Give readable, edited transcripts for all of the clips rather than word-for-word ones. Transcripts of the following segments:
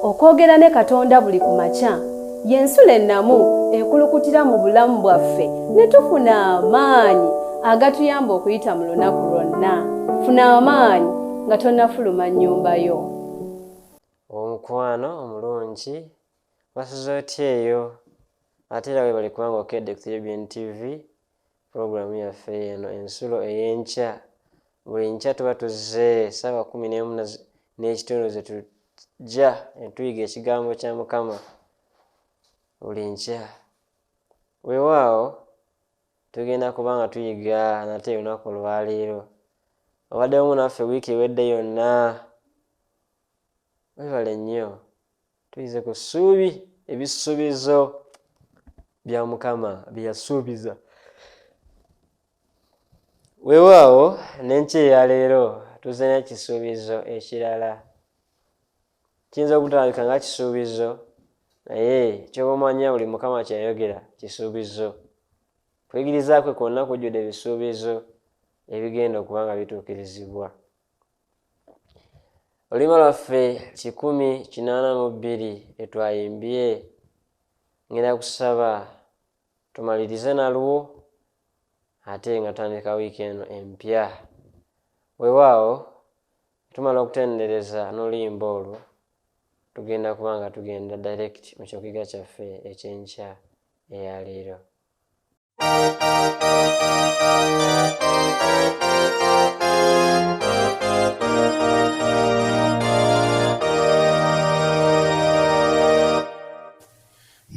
Okwogera ne Katonda buli ku makya y'ensula ennamu ekulukutira mu bulamu bwaffe ne tufuna amaanyi agatuyamba okuyita mu lunaku lwonna. Funa amaanyi nga tonnafuluma nnyumba yo. Omukwano omulungi basuze otya eyo ate era bali kubanga okedde ku Caribbean TV programu yaffe eno ensulo ey'enkya. Buli nkya tuba tuzze 11:30 n'ekitundu ze tujja entuyiga ekigambo kya Mukama buli nkya. Weewaawo tugenda kubanga tuyiga nate olunaku olwaleero. Obadde wamu naffe wiiki ewedde yonna. Webale nnyo tuyize ku ssuubi ebisuubizo bya Mukama bye yasuubiza. Weewaawo n'enkya eya leero tuzze n'ekisuubizo ekirala. Kiyinza okutandika nga kisuubizo naye ky'obamanya buli Mukama ky'ayogera kisuubizo. Kuyigiriza kwe kwonna kujjudde ebisuubizo ebigenda okuba nga bituukirizibwa. Olulima lwaffe 182 etwayimbye ngenda kusaba tumalirize nalwo ate nga tandika wiiki eno empya. Weewaawo tumala okutendereza n'oluyimba olwo tugenda kuba nga tugenda direct mu kyokiga kyaffe ekyenkya eya leero.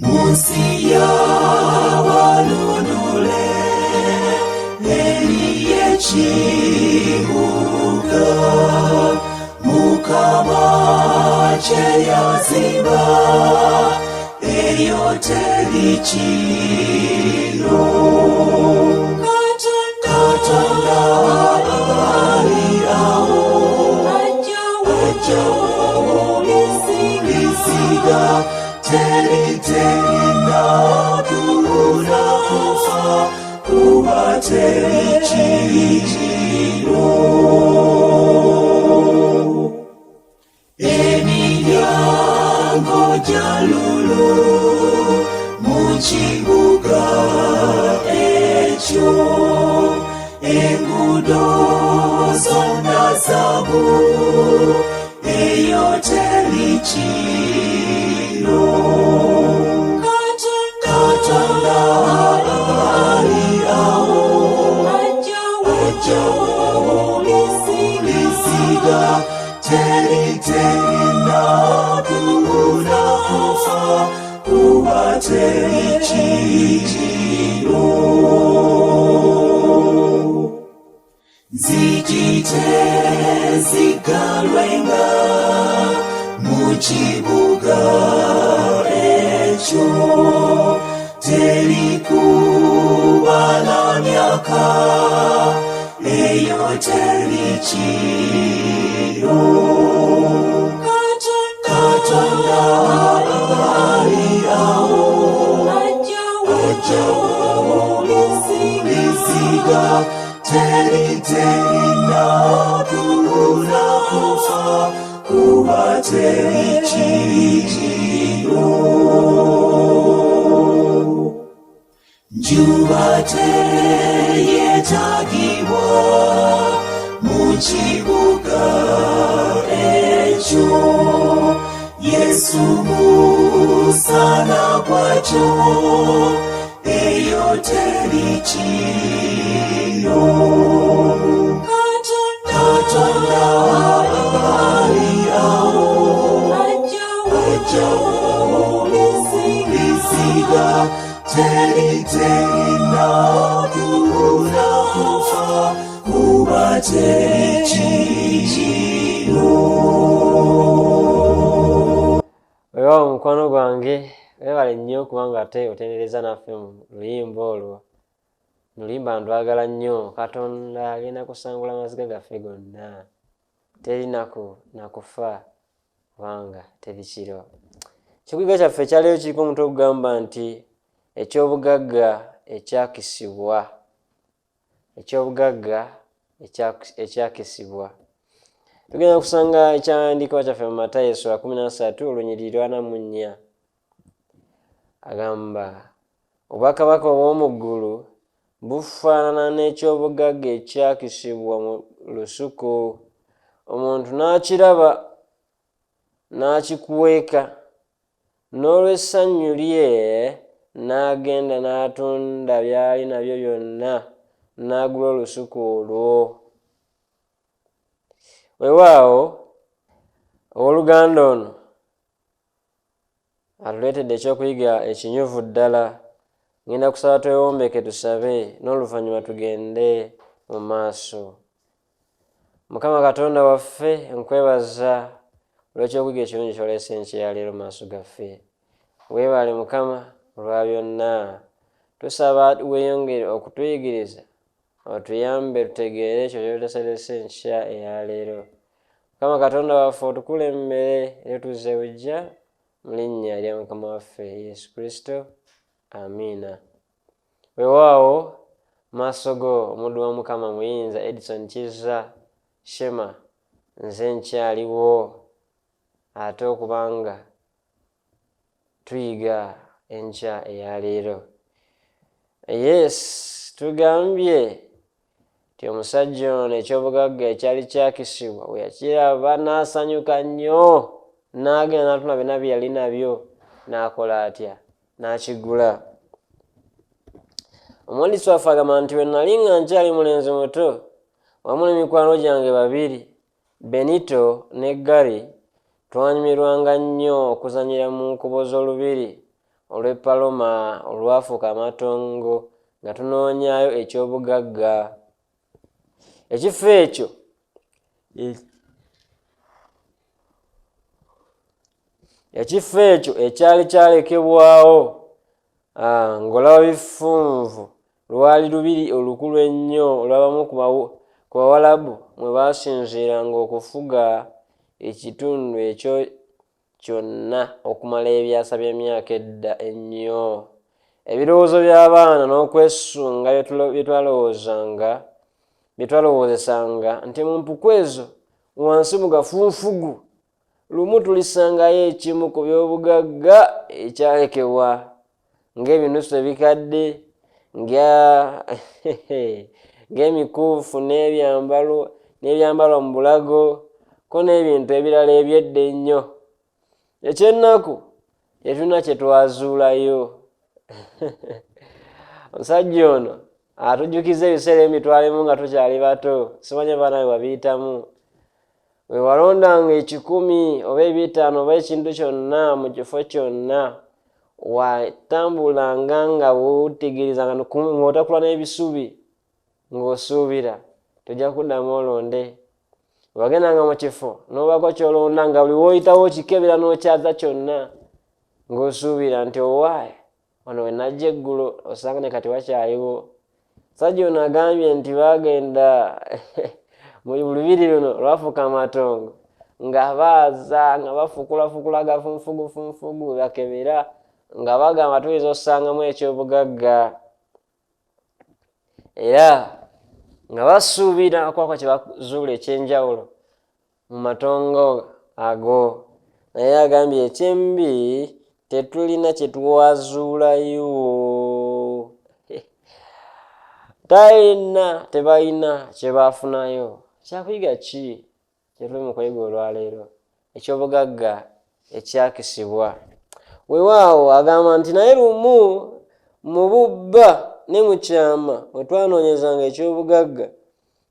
Munsi y'abalunule eri ekibuga Mukama kye yazimba eyo teri kiro. Katonda alirawo ajjawo bisiga teri nadula kufa kuba teri kiro. Emiryango gyalulu mu kibuga ekyo enguudo zonna zaabu eyo teri kiro. Katonda alirawo ajjawo bisiga teri nadula kufa kuba teri kiro. Nzigite zigalwenga mu kibuga ekyo teri kubala myaka eyo teri kiro. Katonda alirawo ajjawo bisiga teri nadula kufa kuba teri kiro. Njuba teyetaagibwa mu kibuga ekyo Yesu musana gwakyo eyo teri kiro. Katonda alirawo ajjawo bisiga teri nadula kufa kuba teri kiro. Weewaawo mukwano gwange weebale nnyo kubanga ate otendereza naffe mu luyimba olwo. Luyimba ndwagala nnyo. Katonda agenda kusangula amaziga gaffe gonna. Teri nakufa kubanga teri kiro. Ekyokuyiga kyaffe ekyaleero kiriko omutwe ogugamba nti ekyobugagga ekyakisibwa. Tugenda kusanga ekyawandiikibwa kyaffe mu Matayo Sura 13 olunyiriri 44. Agamba obwakabaka obw'omu ggulu bufaanana n'ekyobugagga ekyakisibwa mu lusuku. Omuntu n'akiraba n'akikweka, n'olw'essanyu lye n'agenda n'atunda by'ali nabyo byonna n'agula olusuku olwo. Weewaawo owooluganda ono atuleetedde ekyokuyiga ekinyuvu ddala. Ngenda kusaba twewombeke tusabe n'oluvannyuma tugende mu maaso. Mukama Katonda waffe, nkwebaza olw'ekyokuyiga ekirungi ky'oleese enkyeyaleero mu maaso gaffe. Weebale Mukama olwa byonna. Tusaba weeyongere okutuyigiriza, otuyambe tutegeere ekyo ky'otuleeserese enkya eyaleero. Mukama Katonda waffe otukulembere era tuzze bujja mu linnya lya Mukama waffe Yesu Kristo. Amiina. Weewaawo maaso go omuddu wa Mukama Muyinza Edison Kizza Shema, nze nkyaliwo ate okubanga tuyiga enkya eyaleero. Yes, tugambye nti omusajja ono ekyobugagga ekyali kyakisibwa bwe yakiraba n'asanyuka nnyo, n'agenda n'atunda byonna bye yali nabyo n'akola atya? N'akigula. Omuwandiisi waffe agamba nti bwe nali nga nkyali mulenzi muto wamu n'emikwano gyange babiri, Benito ne Gary, twanyumirwanga nnyo okuzannyira mu nkubo z'olubiri olw'Epaloma olwafuuka amatongo nga tunoonyaayo ekyobugagga. Ekifo ekyo ekyali kyalekebwawo ng'olaba bifunvu lwali lubiri olukulu ennyo olw'abamu ku Bawalabu mwe baasinziiranga okufuga ekitundu ekyo kyonna okumala ebyasa by'emyaka edda ennyo. Ebirowoozo by'abaana n'okwesunga bye twalowoozesanga nti mu mpuku ezo wansi mu gafunfugu lumu tulisangayo ekimu ku by'obugagga ekyalekebwa ng'ebinusu ebikadde, ng'emikuufu n'ebyambalwa mu bulago ko n'ebintu ebirala ebyedda ennyo. Ekyennaku tetulina kye twazuulayo. Omusajja ono atujjukiza ebiseera emitwalemu nga tukyali bato. Simanyi oba nawe wabiyitamu. Bwe walondanga 10 oba 5 oba ekintu kyonna mu kifo kyonna, watambulanga nga wutegeerezanga ng'otakula n'ebisubi ng'osuubira tojja kuddamu olonde. Wagendanga mu kifo n'obako ky'olonda nga buli w'oyitawo okikebera n'okyaza kyonna ng'osuubira nti owaaye wano we najja eggulo osanga ne kati wakyaliwo. Omusajja ono agambye nti baagenda mu lubiri luno lwafuuka amatongo nga baaza nga bafukulafukula gafunfugu bakebera nga bagamba tuyinza ossangamu ekyobugagga era nga basuubira okwako kye bazuula ekyenjawulo mu matongo ago. Naye agambye ekyembi tetulina kye twazuulayo. Tebalina kye baafunayo. Kyakuyiga ki kye tuli mu kuyiga olwaleero? Ekyobugagga ekyakisibwa. Weewaawo agamba nti naye lumu mu bubba ne mu kyama bwe twanoonyezanga ekyobugagga,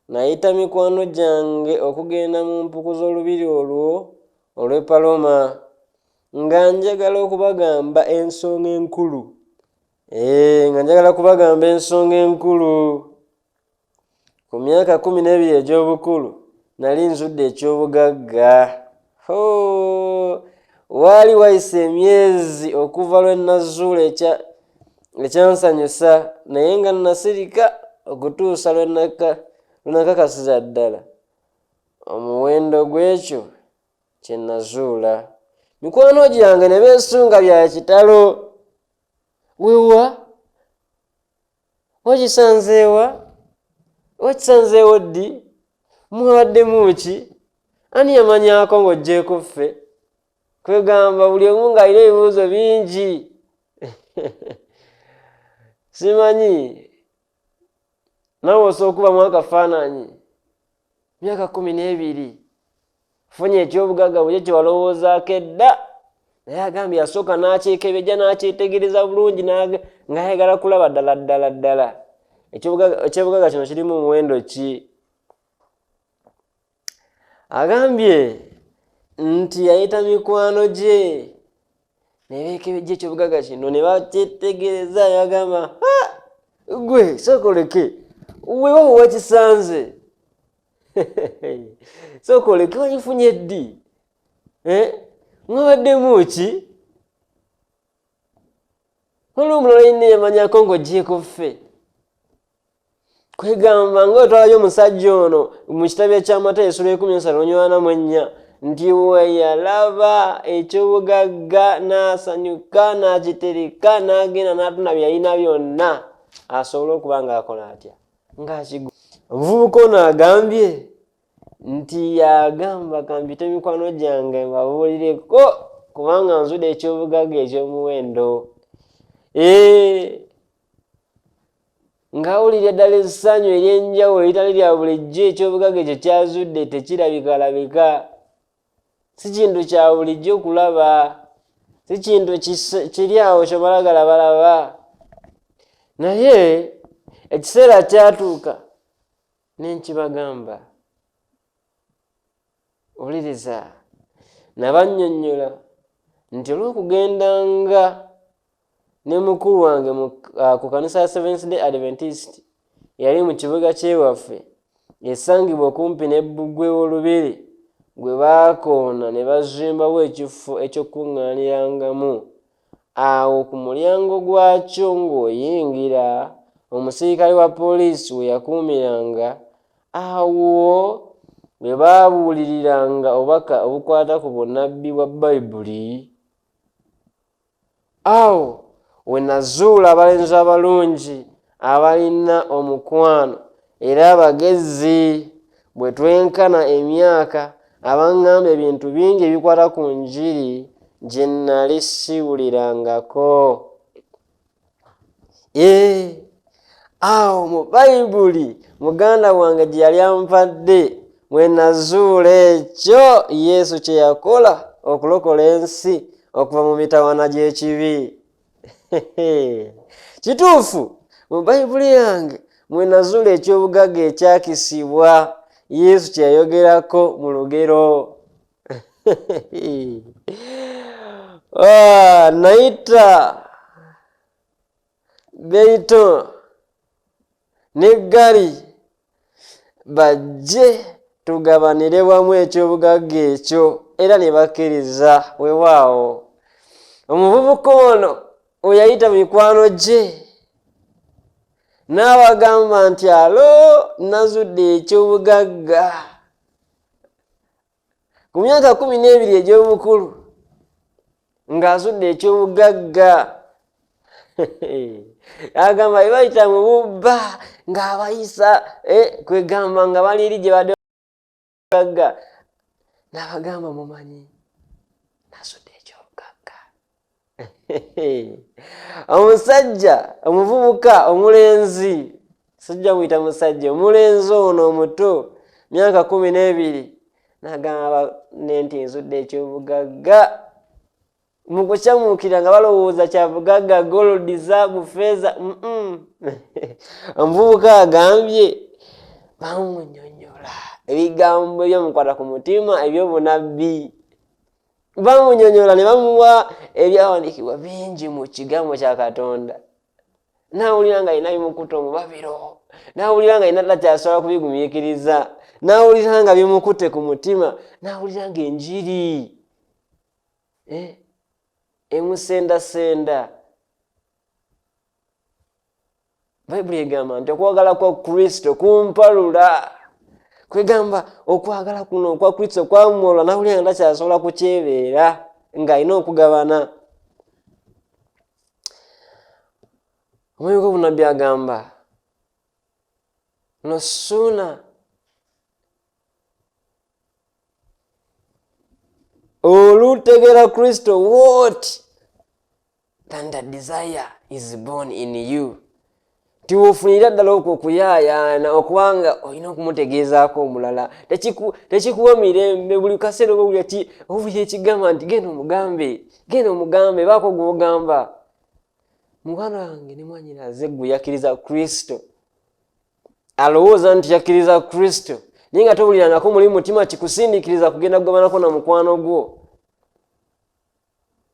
nayita mikwano gyange okugenda mu mpuku z'olubiri olwo olw'Epaloma nga njagala okubagamba ensonga enkulu. Ku myaka 12 egy'obukulu nali nzudde ekyobugagga. Waali wayise emyezi okuva lwe nazuula ekyansanyusa, naye nga nasirika okutuusa lwe nakakasiza ddala omuwendo gw'ekyo kye nazuula. Mikwano gyange ne beesunga bya kitalo. Wewa wakisanzeewa ddi? Mwabaddemu ki? ani yamanyako ng'oggyeko ffe? Kwegamba buli omu ng'alina ebibuuzo bingi. Simanyi nawe osobola okubamu akafaananyi myaka 12 funye ekyobugagga bwe kye walowoozaako edda, naye agambye yasooka n'akyekebejja n'akyetegereza bulungi ng'ayagala kulaba ddala ekyobugagga kino kirimu muwendo ki. Agambye nti yayita mikwano gye ne beekebejja ekyobugagga kino ne bakyetegereza, yagamba gwe sookoleke weewa wekisanze sookoleke wanyifunye ddi mwabaddemu ki? Waliwo omulala yenna yamanyako ng'oggyeko ffe. Kwegamba ng'otwalayo omusajja ono mu kitabo eky'Amatayo Essula 13:44 nti we yalaba ekyobugagga n'asanyuka n'akitereka n'agenda n'atunda bye yalina byonna asobole okuba ng'akola atya ng'akigwa. Omuvubuka ono agambye nti yagamba kampite mikwano gyange mbabuulireko kubanga nzudde ekyobugagga eky'omuwendo. Ng'awulira ddala essanyu ery'enjawulo eritali lya bulijjo ekyobugagga ekyo kyazudde tekirabikalabika. Si kintu kya bulijjo kulaba, si kintu kiri awo kyomala galabalaba. Naye ekiseera kyatuuka ne nkibagamba, wuliriza, nabannyonnyola nti olw'okugendanga ne mukulu wange ku kanisa ya Seventh Day Adventist yali mu kibuga kyewaffe esangibwa okumpi ne bbugwe w'olubiri gwe baakoona ne bazimbawo ekifo eky'okuŋŋaanirangamu. Awo ku mulyango gwakyo ng'oyingira, omusirikale wa poliisi we yakuumiranga, awo bwe baabuuliriranga obubaka obukwata ku bunnabbi bwa Bayibuli. Awo we nazuula abalenzi abalungi abalina omukwano era abagezi, bwe twenkana emyaka, abaŋŋamba ebintu bingi ebikwata ku njiri gye nnali siwulirangako. Awo mu Bayibuli muganda wange gye yali ampadde mwe nazuula ekyo Yesu kye yakola okulokola ensi okuva mu mitawaana gy'ekibi. Kituufu, mu Bayibuli yange mwe nazuula ekyobugagga ekyakisibwa Yesu kye yayogerako mu lugero. Nayita Beito ne Gali bajje tugabanire wamu ekyobugagga ekyo, era ne bakkiriza. Weewaawo omuvubuka ono we yayita mikwano gye n'abagamba nti alo nazudde ekyobugagga ku myaka 12 egy'obukulu ng'azudde ekyobugagga. Agamba bye bayita mu bubba ng'abayisa kwegamba nga bali eri gye badde bugagga, n'abagamba mumanyi nazudde ekyobugagga. Omusajja omuvubuka omulenzi, sijja muyita musajja, omulenzi ono omuto myaka 12 n'agamba nti nzudde ekyobugagga. Mu kukyamuukira nga balowooza kya bugagga gold, zaabu, feeza. Omuvubuka agambye bamunnyonnyola ebigambo ebyamukwata ku mutima eby'obunabbi. Bamunnyonnyola ne bamuwa ebyawandiikibwa bingi mu kigambo kya Katonda. N'awulira nga alina bimukutte omubabiro, n'awulira nga alina takyasobola kubigumiikiriza, n'awulira nga bimukutte ku mutima, n'awulira nga enjiri emusendasenda. Bayibuli egamba nti okwagala kwa Kristo kumpalula. Kwegamba okwagala kuno okwa Kristo kwamuwola, n'awulira nga takyasobola kukyebeera, ng'alina okugabana. Omwami gw'obunabbi agamba no sooner olutegera Kristo, what than the desire is born in you. Tiwofunira ddala okwo okuyayaana okubanga olina okumutegeezaako omulala. Tekikuwa mirembe buli kaseera obulya ekigamba nti genda omugambe baako gw'ogamba. Muganda wange ne mwanyiraze gwe yakkiriza Kristo, alowooza nti yakkiriza Kristo naye nga towulirangako muli mutima kikusindiikiriza kugenda kugabanako na mukwano gwo.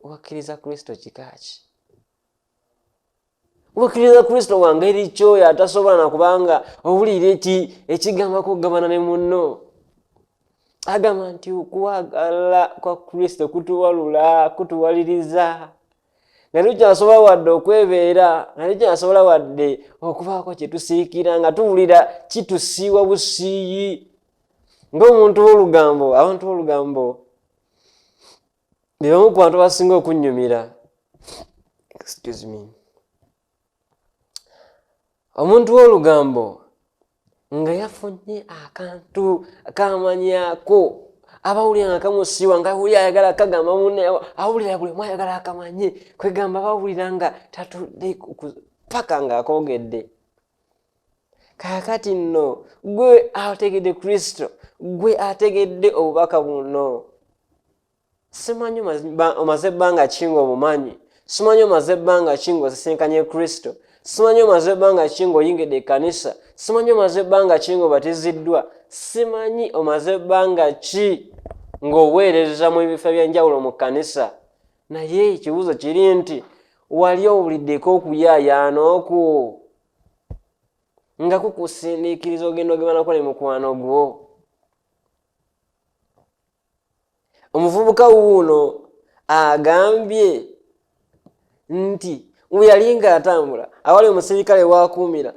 Wakkiriza Kristo kika ki? Wakkiriza Kristo wa ngeri kyoyo atasobola na kubanga owulira ekigambako okugabana ne munno. Agamba nti okwagala kwa Kristo kutuwalula, kutuwaliriza. Nga tukyasobola wadde okwebeera, nga tukyasobola wadde okubaako kye tusiikira, nga tuwulira kitusiiwa busiiyi. Ng'omuntu w'olugambo, abantu b'olugambo be bamu ku bantu basinga okunnyumira. Excuse me. Omuntu w'olugambo nga yafunye akantu akamanyaako, abawulira nga kamusiiwa, nga awulira ayagala kagamba munne, awulira buli omu ayagala akamanye, kwegamba bawulira nga tatudde paka ng'akoogedde. Kaakati nno gwe ategedde Kristo, gwe ategedde obubaka buno. Simanyi omaze ebbanga ki ng'omumanyi, simanyi omaze ebbanga ki ng'osisinkanye Kristo, simanyi omaze ebbanga ki ng'oyingidde ekkanisa, simanyi omaze ebbanga ki ng'obatiziddwa, simanyi omaze ebbanga ki ng'oweereza mu bifo eby'enjawulo mu kkanisa. Naye ekibuuzo kiri nti wali owuliddeko okuyaayaana okwo nga kukusindiikiriza ogenda ogebanako ne mukwano gwo. Omuvubuka wuuno agambye nti we yali ng'atambula awali omusirikale waakuumira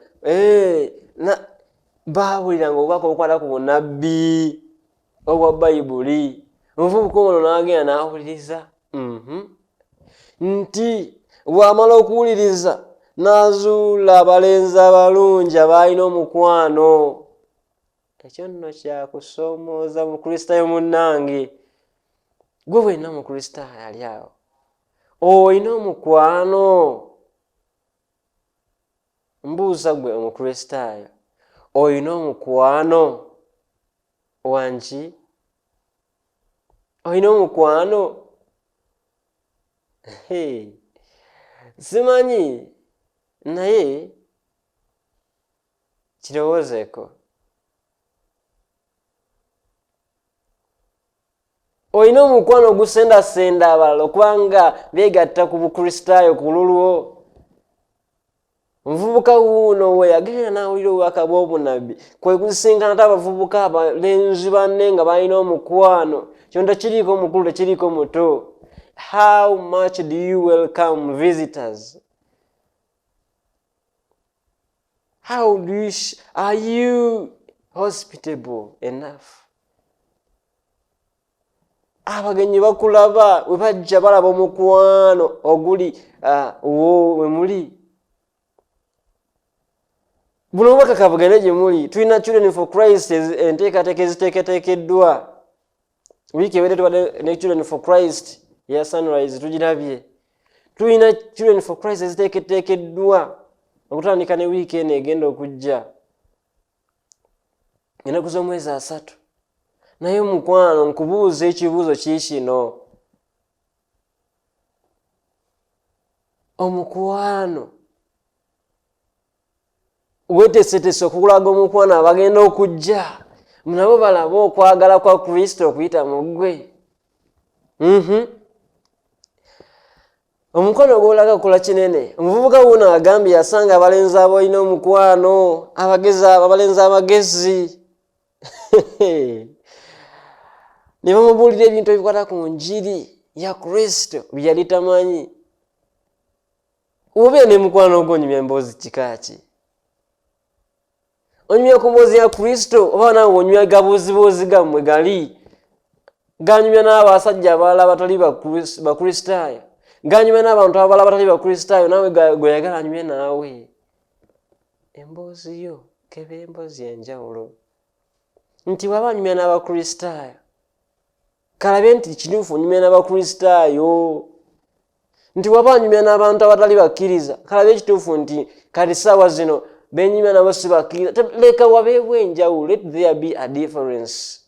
baawuliranga obubaka obukwata ku bunnabbi obwa Bayibuli. Omuvubuka ono n'agenda n'awuliriza nti bw'amala okuwuliriza n'azuula abalenzi abalungi abaalina omukwano. Ekyo nno kyakusoomooza mukristaayo munnange. Gwe wenna mukristaayo ali awo olina omukwano. Mbuuza gwe omukristaayo, olina omukwano wanki? Olina omukwano? Simanyi naye kirowoozeeko. Olina omukwano ogusendasenda abalala okubanga beegatta ku bukristaayo ku lulwo. Omuvubuka wuuno we yagenda n'awulira obubaka bw'obunabbi kwe kusinkana ate abavubuka abalenzi banne nga balina omukwano. Kino tekiriiko mukulu, tekiriiko muto. How much do you welcome visitors? Are you hospitable enough? Abagenyi bakulaba we bajja balaba omukwano oguli we muli. Buno obubaka kabugende gye muli. Tulina Children for Christ enteekateeka eziteeketeekeddwa. Wiiki ewedde tubadde ne Children for Christ ya Sunrise tugirabye. Tulina Children for Christ eziteeketeekeddwa okutandika ne wiiki eno egenda okujja. Ennaku z'omwezi 3. Naye mukwano nkubuuza ekibuuzo kiikino. Omukwano weeteeseteese okulaga omukwano abagenda okujja nabo balaba okwagala kwa Kristo okuyita mu ggwe. Omukwano gw'olaga kukola kinene. Omuvubuka wuuno agambye yasanga abalenzi abalina omukwano, abalenzi amagezi. Ne bamubuulira ebintu ebikwata ku njiri ya Kristo bye yali tamanyi. Obeera ne mukwano ogw'onyumya emboozi kika ki? Onyumya ku mboozi ya Kristo oba naawe onyumya gabuuziboozi gammwe gali? Ganyumya n'abasajja abalala abatali bakristaayo, ganyumya n'abantu abalala abatali bakristaayo, naawe gweyagala anyumye naawe. Emboozi yo keba emboozi enjawulo. Nti bw'aba anyumya n'abakristaayo kalabe nti kituufu onyumya n'abakristaayo, nti waba onyumya n'abantu abatali bakkiriza kalabe ekituufu nti kati ssaawa zino benyumya nabo si bakkiriza. Leka wabeewo enjawulo. Let there be a difference.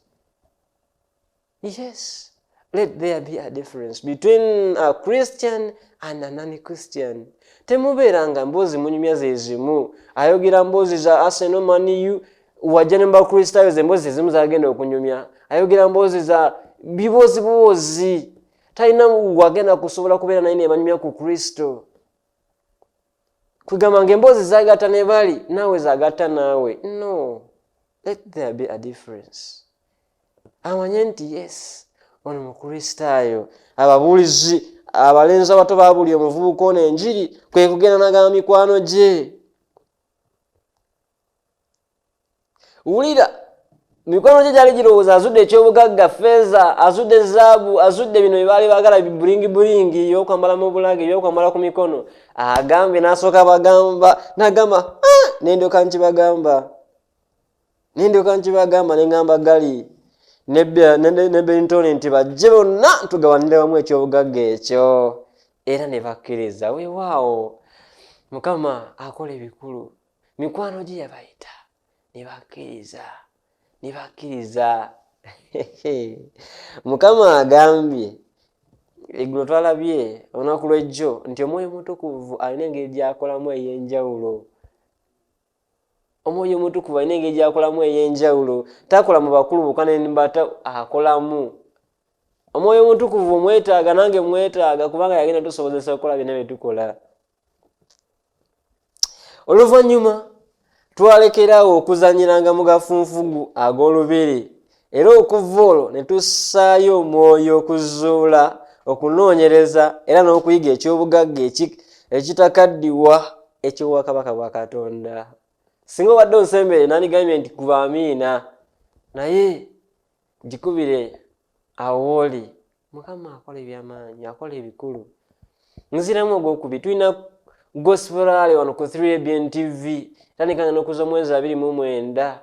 Yes, let there be a difference between a Christian and a non-Christian. Temubeeranga mboozi munyumya ze zimu. Ayogera mboozi za Arsenal, Man U, wajja ne bakristaayo ze mboozi zimu zagenda okunyumya. Ayogera mboozi za biboozi. Talina wagenda kusobola kubeera naye ne banyumya ku Kristo. Kwegamba ng'emboozi zagatta ne bali naawe zagatta naawe. No, let there be a difference. Amanye nti yes, ono mukristaayo. Ababuulizi abalenzi abato baabuli omuvubuka ono enjiri kwe kugenda n'agamba mikwano gye. Wulira, mikwano gye gyali girowooza azudde ekyobugagga ffeeza, azudde zaabu, azudde bino bye baali baagala bibulingi ebyokwambala mu bulago, ebyokwambala ku mikono. Agambe n'asooka n'agamba nendyoka nkibagamba ne ngamba gali ne Bentoni nti bajje bonna tugawanire wamu ekyobugagga ekyo, era ne bakkiriza. Weewaawo Mukama akola ebikulu. Mikwano gye yabayita ne bakkiriza. Mukama agambye eggulo twalabye olunaku lw'ejjo nti Omwoyo Mutukuvu alina engeri gy'akolamu ey'enjawulo. Omwoyo Mutukuvu alina engeri gy'akolamu ey'enjawulo. Takola mu bakulu bokka n'embata, akolamu. Omwoyo Mutukuvu omwetaaga, nange mwetaaga, kubanga yagenda tusobozesa okukola byonna bye tukola. Oluvannyuma twalekeraawo okuzanyiranga mu gafunfugu ag'olubiri, era okuva olwo ne tussaayo omwoyo okuzuula, okunoonyereza era n'okuyiga ekyobugagga ekitakaddiwa eky'obwakabaka bwa Katonda. Singa obadde onsembere nandigambye nti kuba amiina, naye gikubire awooli. Mukama akola ebyamaanyi, akola ebikulu. Nziramu ogwokubiri, tulina gospel rally wano ku 3ABN TV. Tandikanga n'okuza omwezi 29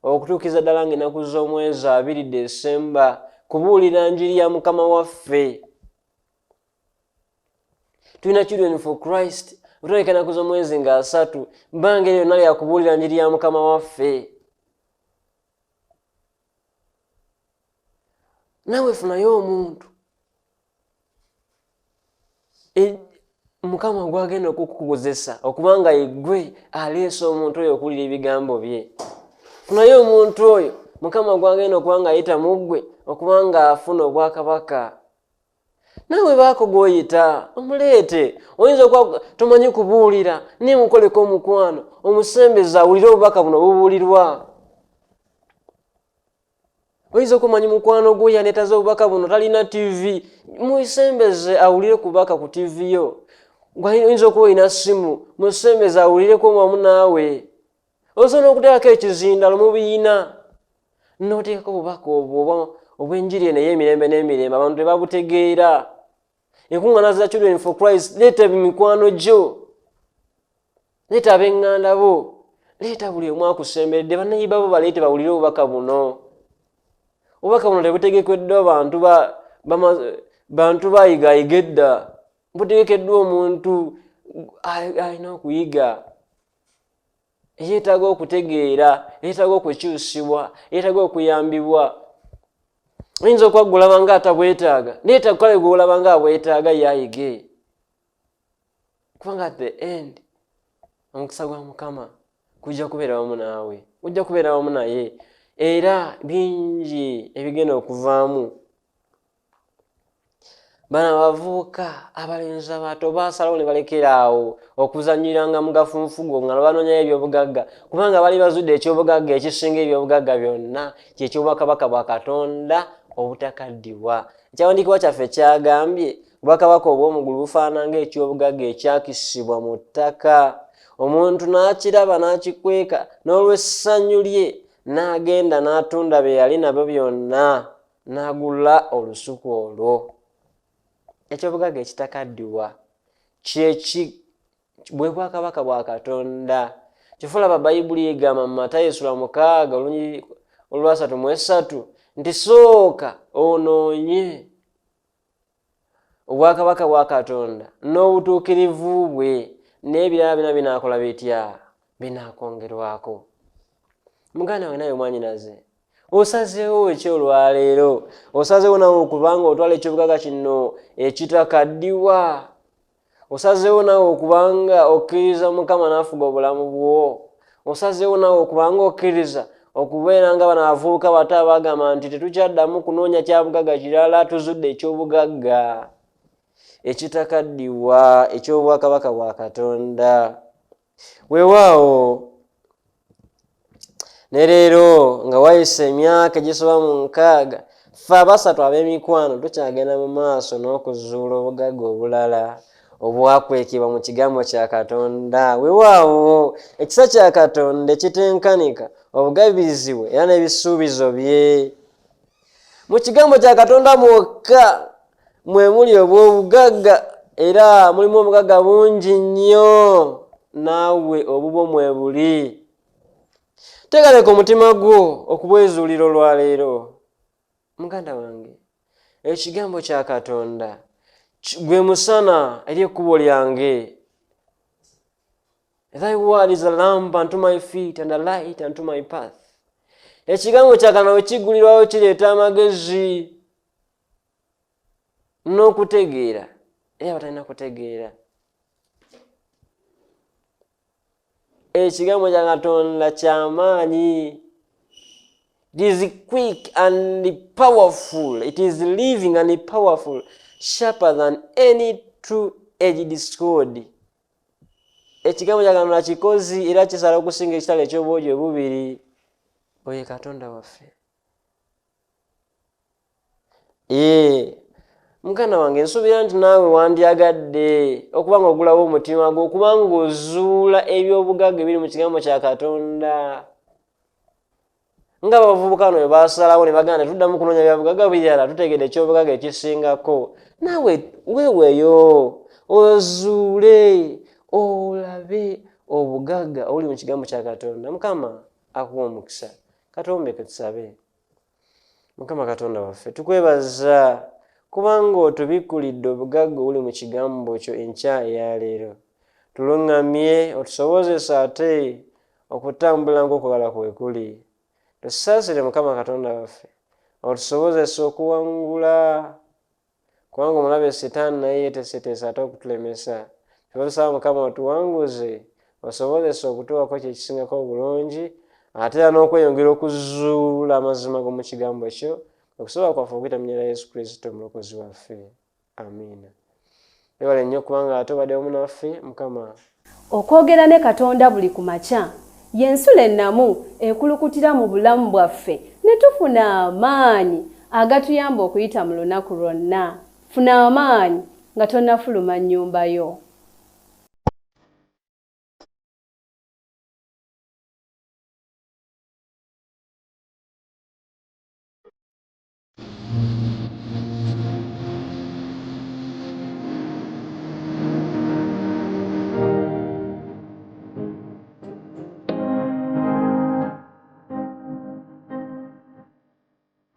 okutuukiza ddala ng'ennaku z'omwezi 2 Desemba, kubuulira njiri ya Mukama waffe. Tulina Children for Christ otuleka ennaku z'omwezi nga 3, bbanga eryo lyonna lya kubuulira njiri ya Mukama waffe. Naawe funayo omuntu Mukama gwagenda okukukozesa okubanga yeggwe aleese omuntu oyo okuwulira ebigambo bye. Funayo omuntu oyo Mukama gwagenda okubanga ayita mu ggwe okubanga afuna obwakabaka. Naawe baako gw'oyita omuleete. Oyinza okuba tomanyi kubuulira, naye mukoleko omukwano, omusembeza awulire obubaka buno bubuulirwa. Oyinza okumanyi mukwano gwo yaneetaza obubaka buno talina TV, muyisembeze awulire ku bubaka ku TV yo. Oyinza okuba olina simu, musembeze awulireko wamu naawe. Osobola okuteekako ekizindalo mu biina n'oteekako obubaka obwo obw'enjiri eno ey'emirembe n'emirembe abantu tebabutegeera. Enkuŋŋaana za Children for Christ, leeta mikwano gyo, leeta ab'eŋŋanda bo, leeta buli omu akusemberedde, bannayiba bo baleete bawulire obubaka buno. Obubaka buno tebutegekeddwa bantu bayigayiga edda, butegekeddwa omuntu alina okuyiga, yeetaaga okutegeera, yeetaaga okukyusibwa, yeetaaga okuyambibwa. Oyinza okuba gw'olaba nga atabwetaaga, leeta kale gw'olaba nga abwetaaga yayige. Kubanga at the end omukisa gwa Mukama kujja kubeera wamu naawe, ojja kubeera wamu naye, era bingi ebigenda okuvaamu. Bano abavubuka abalenzi abato baasalawo ne balekeraawo okuzannyiranga mu gafunfugu nga banoonya ebyobugagga, kubanga bali bazudde ekyobugagga ekisinga ebyobugagga byonna kyekyobwakabaka bwa Katonda obutakaddiwa. Ekyawandiikibwa kyaffe kyagambye obwakabaka obw'omugulu bufaanana ng'ekyobugagga ekyakisibwa mu ttaka. Omuntu n'akiraba n'akikweka n'olw'essanyu lye n'agenda n'atunda bye yali nabyo byonna n'agula olusuku olwo. Ekyobugagga ekitakaddiwa bwe bwakabaka bwa Katonda. Kifulaba Bayibuli egamba mu Matayo 6 olwa 33 nti sooka onoonye obwakabaka bwa Katonda n'obutuukirivu bwe, n'ebirala byonna binaakola bitya? Binaakongerwako. Muganda we nawe mwanyinaze, osazeewo ki olwaleero? Osazeewo nawe okubanga otwala ekyobugagga kino ekitakaddiwa? Osazeewo nawe okubanga okkiriza Mukama n'afuga obulamu bwo? Osazeewo nawe okubanga okkiriza okubeera nga bano abavubuka bato abagamba nti tetukyaddamu kunoonya kya bugagga kirala, tuzudde ekyobugagga ekitakaddiwa eky'obwakabaka bwa Katonda? Weewaawo ne leero nga wayise emyaka egisoba mu 6, ffe abasatu ab'emikwano tukyagenda mu maaso n'okuzuula obugagga obulala obwakwekebwa mu kigambo kya Katonda. Weewaawo ekisa kya Katonda ekitenkanika obugabirizibwe era n'ebisuubizo bye. Mu kigambo kya Katonda mwokka mwe muli obw'obugagga, era mulimu obugagga bungi nnyo, naawe obubwo mwe buli. Tegaleka omutima gwo okubwezuulira olwaleero. Muganda wange, ekigambo kya Katonda gwe musana eri ekkubo lyange. Thy word is a lamp unto my feet and a light unto my path. Ekigambo kya Katonda wekiggulirwawo kireeta amagezi n'okutegeera era batalina kutegeera. Ekigambo kya Katonda ky'amaanyi. It is quick and powerful. It is living and powerful, sharper than any two-edged sword. Ekigambo kya Katonda kikozi era kisala okusinga ekitala eky'obwogi obubiri. Oye Katonda waffe. Muganda wange, nsuubira nti naawe wandyagadde okuba nga ogulawo omutima gwo okuba ng'ozuula eby'obugagga ebiri mu kigambo kya Katonda. Nga abavubuka bano bwe baasalawo ne bagamba tuddamu kunoonya bya bugagga birala, tutegedde eky'obugagga ekisingako. Naawe weeweeyo ozuule olabe obugagga obuli mu kigambo kya Katonda. Mukama akuwa omukisa. Katombeke tusabe. Mukama Katonda waffe, tukwebaza kubanga otubikkulidde obugagga obuli mu kigambo kyo enkya eya leero. Tuluŋŋamye otusobozesa ate okutambula ng'okwagala kwe kuli. Tusaasire Mukama Katonda waffe, otusobozesa okuwangula, kubanga omulabe Setaani naye yeeteeseteese ate okutulemesa. Tubatusaba Mukama otuwanguze, osobozesa okutuwako kyekisingako obulungi, ate era n'okweyongera okuzuula amazima g'omu kigambo kyo, okusobola kwaffe okuyita mu linnya lya Yesu Kristo omulokozi waffe. Amiina. Weewale nnyo kubanga ate obadde wamu naffe, Mukama. Okwogera ne Katonda buli ku makya y'ensula ennamu ekulukutira mu bulamu bwaffe ne tufuna amaanyi agatuyamba okuyita mu lunaku lwonna. Funa amaanyi nga tonnafuluma nnyumba yo.